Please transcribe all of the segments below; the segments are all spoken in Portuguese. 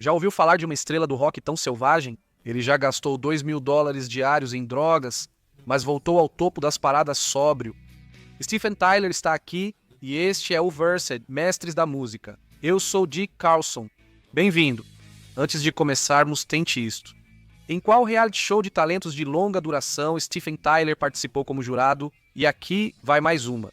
Já ouviu falar de uma estrela do rock tão selvagem? Ele já gastou $2.000 diários em drogas, mas voltou ao topo das paradas sóbrio. Steven Tyler está aqui e este é o Versed, Mestres da Música. Eu sou Dick Carlson. Bem-vindo. Antes de começarmos, tente isto. Em qual reality show de talentos de longa duração Steven Tyler participou como jurado? E aqui vai mais uma.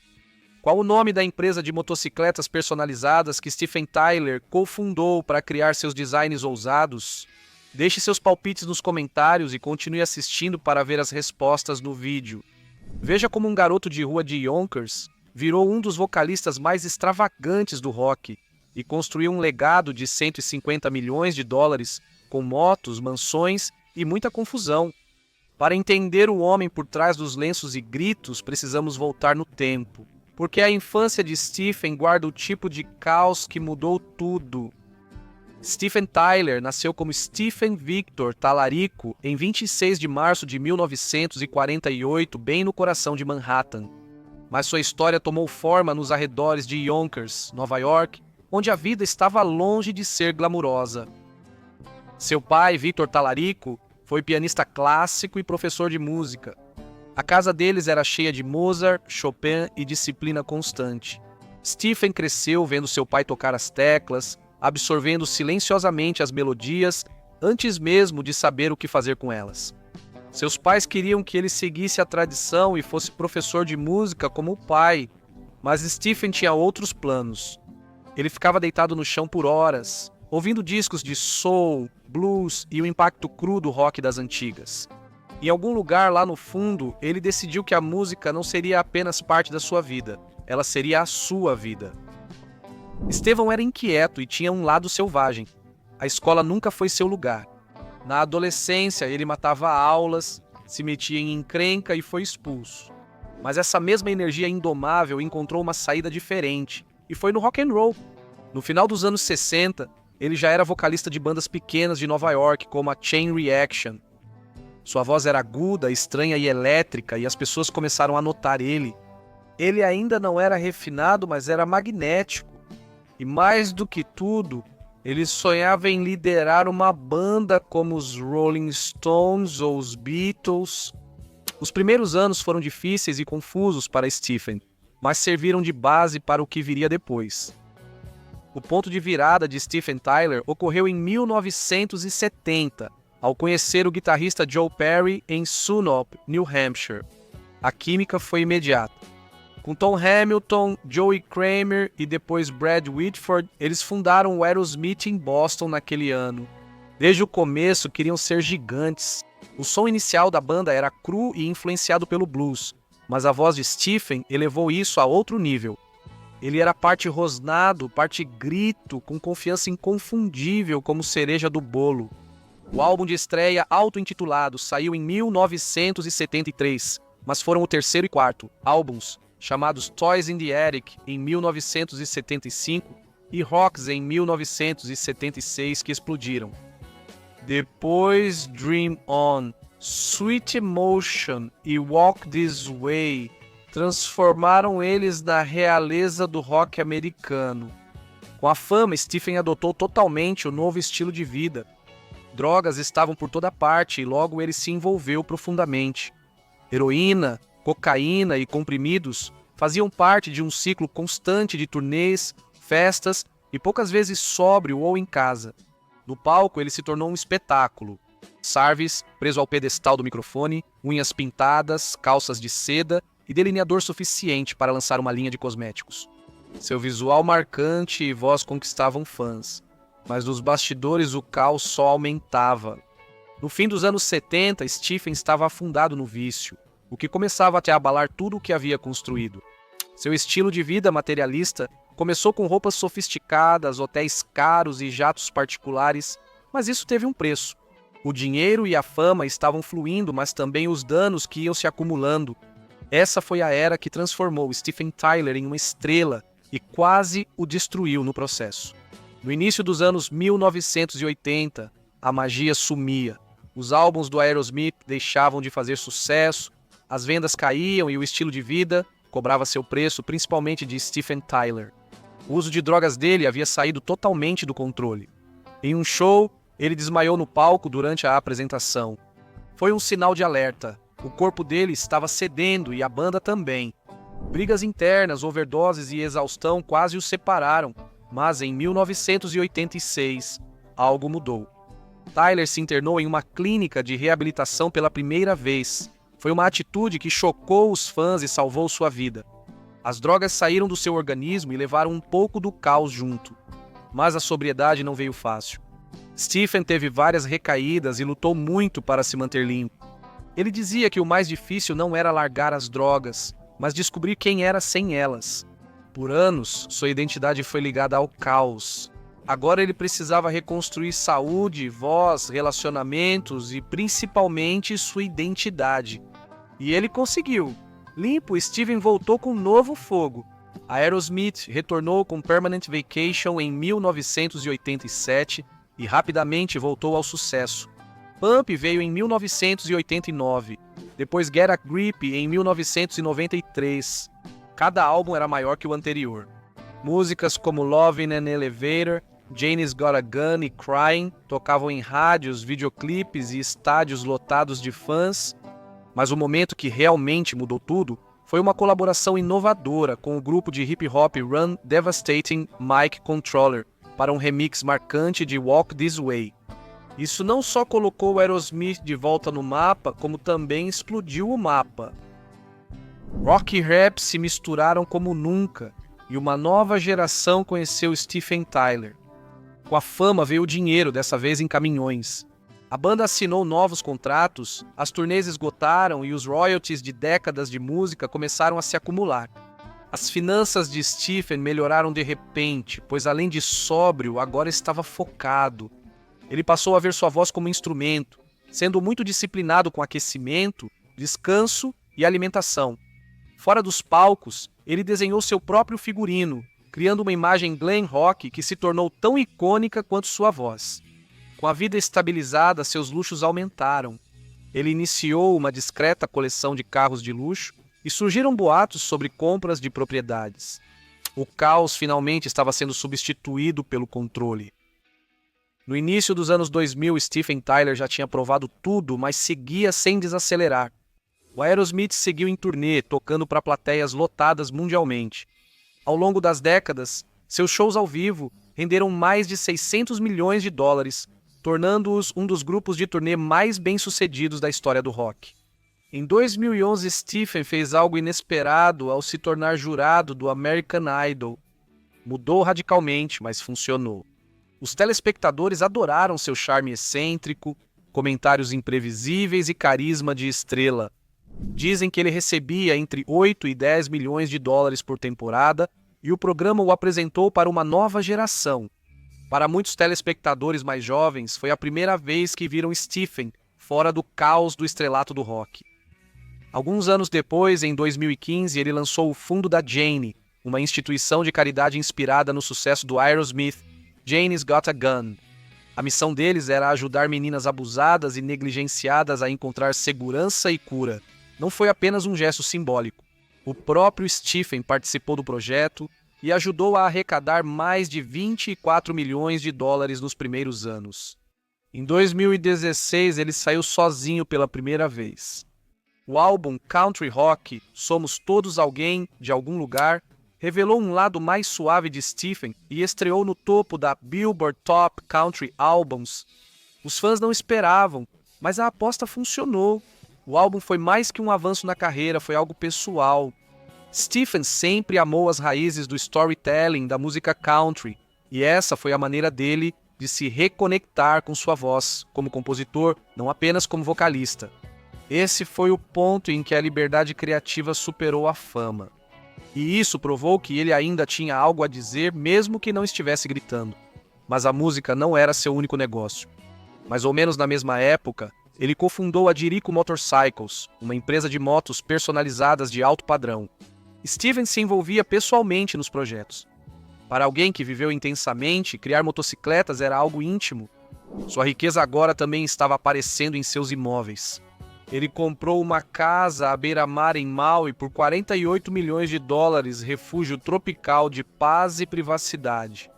Qual o nome da empresa de motocicletas personalizadas que Steven Tyler cofundou para criar seus designs ousados? Deixe seus palpites nos comentários e continue assistindo para ver as respostas no vídeo. Veja como um garoto de rua de Yonkers virou um dos vocalistas mais extravagantes do rock e construiu um legado de $150 milhões com motos, mansões e muita confusão. Para entender o homem por trás dos lenços e gritos, precisamos voltar no tempo. Porque a infância de Steven guarda o tipo de caos que mudou tudo. Steven Tyler nasceu como Stephen Victor Talarico em 26 de março de 1948, bem no coração de Manhattan. Mas sua história tomou forma nos arredores de Yonkers, Nova York, onde a vida estava longe de ser glamurosa. Seu pai, Victor Talarico, foi pianista clássico e professor de música. A casa deles era cheia de Mozart, Chopin e disciplina constante. Stephen cresceu vendo seu pai tocar as teclas, absorvendo silenciosamente as melodias antes mesmo de saber o que fazer com elas. Seus pais queriam que ele seguisse a tradição e fosse professor de música como o pai, mas Stephen tinha outros planos. Ele ficava deitado no chão por horas, ouvindo discos de soul, blues e o impacto cru do rock das antigas. Em algum lugar lá no fundo, ele decidiu que a música não seria apenas parte da sua vida, ela seria a sua vida. Estevão era inquieto e tinha um lado selvagem. A escola nunca foi seu lugar. Na adolescência, ele matava aulas, se metia em encrenca e foi expulso. Mas essa mesma energia indomável encontrou uma saída diferente, e foi no rock and roll. No final dos anos 60, ele já era vocalista de bandas pequenas de Nova York, como a Chain Reaction. Sua voz era aguda, estranha e elétrica, e as pessoas começaram a notar ele. Ele ainda não era refinado, mas era magnético. E mais do que tudo, ele sonhava em liderar uma banda como os Rolling Stones ou os Beatles. Os primeiros anos foram difíceis e confusos para Stephen, mas serviram de base para o que viria depois. O ponto de virada de Steven Tyler ocorreu em 1970, ao conhecer o guitarrista Joe Perry em Sunop, New Hampshire. A química foi imediata. Com Tom Hamilton, Joey Kramer e depois Brad Whitford, eles fundaram o Aerosmith em Boston naquele ano. Desde o começo queriam ser gigantes. O som inicial da banda era cru e influenciado pelo blues, mas a voz de Stephen elevou isso a outro nível. Ele era parte rosnado, parte grito, com confiança inconfundível como cereja do bolo. O álbum de estreia, auto-intitulado, saiu em 1973, mas foram o terceiro e quarto álbuns, chamados Toys in the Attic, em 1975, e Rocks, em 1976, que explodiram. Depois, Dream On, Sweet Emotion e Walk This Way transformaram eles na realeza do rock americano. Com a fama, Stephen adotou totalmente o novo estilo de vida. Drogas estavam por toda parte e logo ele se envolveu profundamente. Heroína, cocaína e comprimidos faziam parte de um ciclo constante de turnês, festas e poucas vezes sóbrio ou em casa. No palco ele se tornou um espetáculo. Sarves, preso ao pedestal do microfone, unhas pintadas, calças de seda e delineador suficiente para lançar uma linha de cosméticos. Seu visual marcante e voz conquistavam fãs. Mas nos bastidores o caos só aumentava. No fim dos anos 70, Stephen estava afundado no vício, o que começava a abalar tudo o que havia construído. Seu estilo de vida materialista começou com roupas sofisticadas, hotéis caros e jatos particulares, mas isso teve um preço. O dinheiro e a fama estavam fluindo, mas também os danos que iam se acumulando. Essa foi a era que transformou Steven Tyler em uma estrela e quase o destruiu no processo. No início dos anos 1980, a magia sumia. Os álbuns do Aerosmith deixavam de fazer sucesso, as vendas caíam e o estilo de vida cobrava seu preço, principalmente de Steven Tyler. O uso de drogas dele havia saído totalmente do controle. Em um show, ele desmaiou no palco durante a apresentação. Foi um sinal de alerta. O corpo dele estava cedendo e a banda também. Brigas internas, overdoses e exaustão quase os separaram, mas em 1986, algo mudou. Tyler se internou em uma clínica de reabilitação pela primeira vez. Foi uma atitude que chocou os fãs e salvou sua vida. As drogas saíram do seu organismo e levaram um pouco do caos junto. Mas a sobriedade não veio fácil. Stephen teve várias recaídas e lutou muito para se manter limpo. Ele dizia que o mais difícil não era largar as drogas, mas descobrir quem era sem elas. Por anos, sua identidade foi ligada ao caos. Agora ele precisava reconstruir saúde, voz, relacionamentos e principalmente sua identidade. E ele conseguiu. Limpo, Stephen voltou com um novo fogo. A Aerosmith retornou com Permanent Vacation em 1987 e rapidamente voltou ao sucesso. Pump veio em 1989, depois Get a Grip em 1993. Cada álbum era maior que o anterior. Músicas como Love in an Elevator, Janie's Got a Gun e Crying tocavam em rádios, videoclipes e estádios lotados de fãs. Mas o momento que realmente mudou tudo foi uma colaboração inovadora com o grupo de hip-hop Run Devastating Mic Controller para um remix marcante de Walk This Way. Isso não só colocou o Aerosmith de volta no mapa, como também explodiu o mapa. Rock e rap se misturaram como nunca, e uma nova geração conheceu Stephen Tyler. Com a fama veio o dinheiro, dessa vez em caminhões. A banda assinou novos contratos, as turnês esgotaram e os royalties de décadas de música começaram a se acumular. As finanças de Stephen melhoraram de repente, pois além de sóbrio, agora estava focado. Ele passou a ver sua voz como instrumento, sendo muito disciplinado com aquecimento, descanso e alimentação. Fora dos palcos, ele desenhou seu próprio figurino, criando uma imagem glam rock que se tornou tão icônica quanto sua voz. Com a vida estabilizada, seus luxos aumentaram. Ele iniciou uma discreta coleção de carros de luxo e surgiram boatos sobre compras de propriedades. O caos finalmente estava sendo substituído pelo controle. No início dos anos 2000, Stephen Tyler já tinha provado tudo, mas seguia sem desacelerar. O Aerosmith seguiu em turnê, tocando para plateias lotadas mundialmente. Ao longo das décadas, seus shows ao vivo renderam mais de 600 milhões de dólares, tornando-os um dos grupos de turnê mais bem-sucedidos da história do rock. Em 2011, Stephen fez algo inesperado ao se tornar jurado do American Idol. Mudou radicalmente, mas funcionou. Os telespectadores adoraram seu charme excêntrico, comentários imprevisíveis e carisma de estrela. Dizem que ele recebia entre 8 e 10 milhões de dólares por temporada e o programa o apresentou para uma nova geração. Para muitos telespectadores mais jovens, foi a primeira vez que viram Stephen fora do caos do estrelato do rock. Alguns anos depois, em 2015, ele lançou o Fundo da Janie, uma instituição de caridade inspirada no sucesso do Aerosmith, Janie's Got a Gun. A missão deles era ajudar meninas abusadas e negligenciadas a encontrar segurança e cura. Não foi apenas um gesto simbólico. O próprio Stephen participou do projeto e ajudou a arrecadar mais de 24 milhões de dólares nos primeiros anos. Em 2016, ele saiu sozinho pela primeira vez. O álbum Country Rock, Somos Todos Alguém de Algum Lugar, revelou um lado mais suave de Stephen e estreou no topo da Billboard Top Country Albums. Os fãs não esperavam, mas a aposta funcionou. O álbum foi mais que um avanço na carreira, foi algo pessoal. Stephen sempre amou as raízes do storytelling da música country, e essa foi a maneira dele de se reconectar com sua voz, como compositor, não apenas como vocalista. Esse foi o ponto em que a liberdade criativa superou a fama. E isso provou que ele ainda tinha algo a dizer, mesmo que não estivesse gritando. Mas a música não era seu único negócio. Mais ou menos na mesma época, ele cofundou a Jericho Motorcycles, uma empresa de motos personalizadas de alto padrão. Stephen se envolvia pessoalmente nos projetos. Para alguém que viveu intensamente, criar motocicletas era algo íntimo. Sua riqueza agora também estava aparecendo em seus imóveis. Ele comprou uma casa à beira-mar em Maui por 48 milhões de dólares, refúgio tropical de paz e privacidade.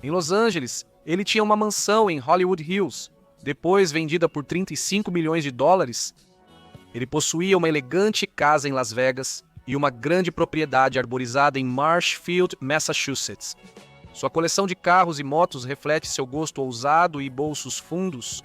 Em Los Angeles, Ele tinha uma mansão em Hollywood Hills, depois vendida por 35 milhões de dólares. Ele possuía uma elegante casa em Las Vegas e uma grande propriedade arborizada em Marshfield, Massachusetts. Sua coleção de carros e motos reflete seu gosto ousado e bolsos fundos.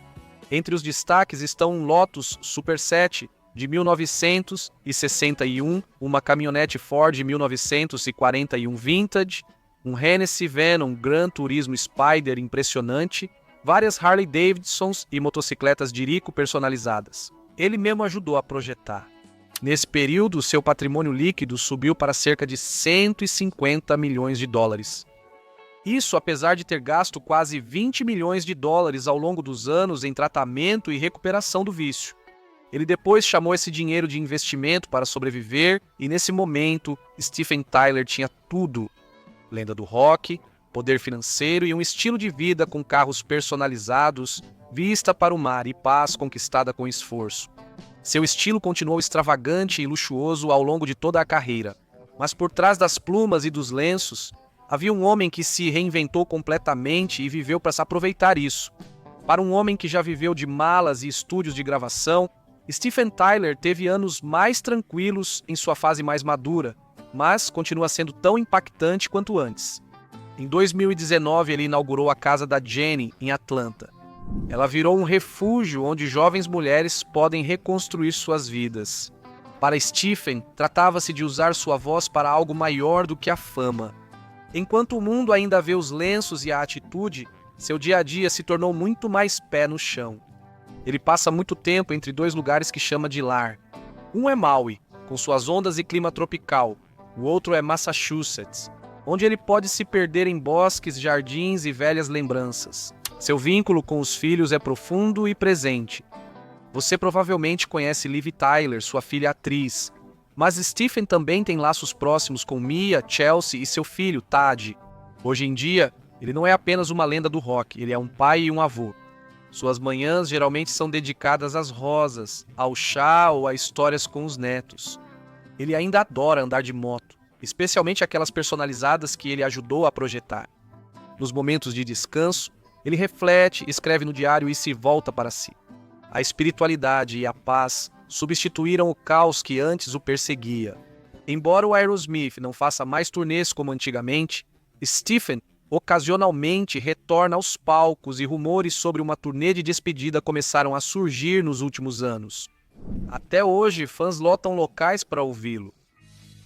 Entre os destaques estão um Lotus Super 7 de 1961, uma caminhonete Ford 1941 Vintage, um Hennessy Venom Gran Turismo Spider impressionante, várias Harley Davidsons e motocicletas de rico personalizadas. Ele mesmo ajudou a projetar. Nesse período, seu patrimônio líquido subiu para cerca de 150 milhões de dólares. Isso apesar de ter gasto quase 20 milhões de dólares ao longo dos anos em tratamento e recuperação do vício. Ele depois chamou esse dinheiro de investimento para sobreviver e, nesse momento, Steven Tyler tinha tudo: lenda do rock, poder financeiro e um estilo de vida com carros personalizados, vista para o mar e paz conquistada com esforço. Seu estilo continuou extravagante e luxuoso ao longo de toda a carreira, mas por trás das plumas e dos lenços, havia um homem que se reinventou completamente e viveu para se aproveitar isso. Para um homem que já viveu de malas e estúdios de gravação, Steven Tyler teve anos mais tranquilos em sua fase mais madura, mas continua sendo tão impactante quanto antes. Em 2019, ele inaugurou a casa da Jenny, em Atlanta. Ela virou um refúgio onde jovens mulheres podem reconstruir suas vidas. Para Stephen, tratava-se de usar sua voz para algo maior do que a fama. Enquanto o mundo ainda vê os lenços e a atitude, seu dia a dia se tornou muito mais pé no chão. Ele passa muito tempo entre dois lugares que chama de lar. Um é Maui, com suas ondas e clima tropical. O outro é Massachusetts, onde ele pode se perder em bosques, jardins e velhas lembranças. Seu vínculo com os filhos é profundo e presente. Você provavelmente conhece Liv Tyler, sua filha atriz, mas Stephen também tem laços próximos com Mia, Chelsea e seu filho, Tad. Hoje em dia, ele não é apenas uma lenda do rock, ele é um pai e um avô. Suas manhãs geralmente são dedicadas às rosas, ao chá ou a histórias com os netos. Ele ainda adora andar de moto, especialmente aquelas personalizadas que ele ajudou a projetar. Nos momentos de descanso, ele reflete, escreve no diário e se volta para si. A espiritualidade e a paz substituíram o caos que antes o perseguia. Embora o Aerosmith não faça mais turnês como antigamente, Stephen ocasionalmente retorna aos palcos e rumores sobre uma turnê de despedida começaram a surgir nos últimos anos. Até hoje, fãs lotam locais para ouvi-lo.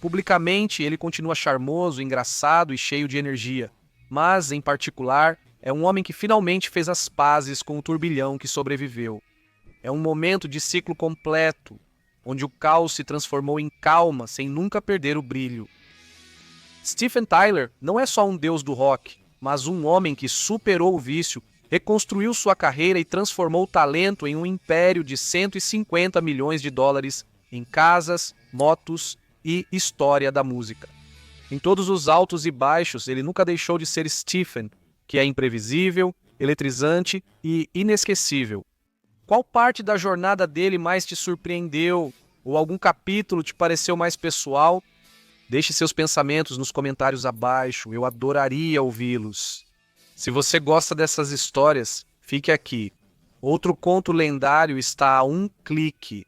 Publicamente, ele continua charmoso, engraçado e cheio de energia, mas, em particular, é um homem que finalmente fez as pazes com o turbilhão que sobreviveu. É um momento de ciclo completo, onde o caos se transformou em calma sem nunca perder o brilho. Steven Tyler não é só um deus do rock, mas um homem que superou o vício, reconstruiu sua carreira e transformou o talento em um império de 150 milhões de dólares em casas, motos e história da música. Em todos os altos e baixos, ele nunca deixou de ser Stephen, que é imprevisível, eletrizante e inesquecível. Qual parte da jornada dele mais te surpreendeu? Ou algum capítulo te pareceu mais pessoal? Deixe seus pensamentos nos comentários abaixo, eu adoraria ouvi-los. Se você gosta dessas histórias, fique aqui. Outro conto lendário está a um clique.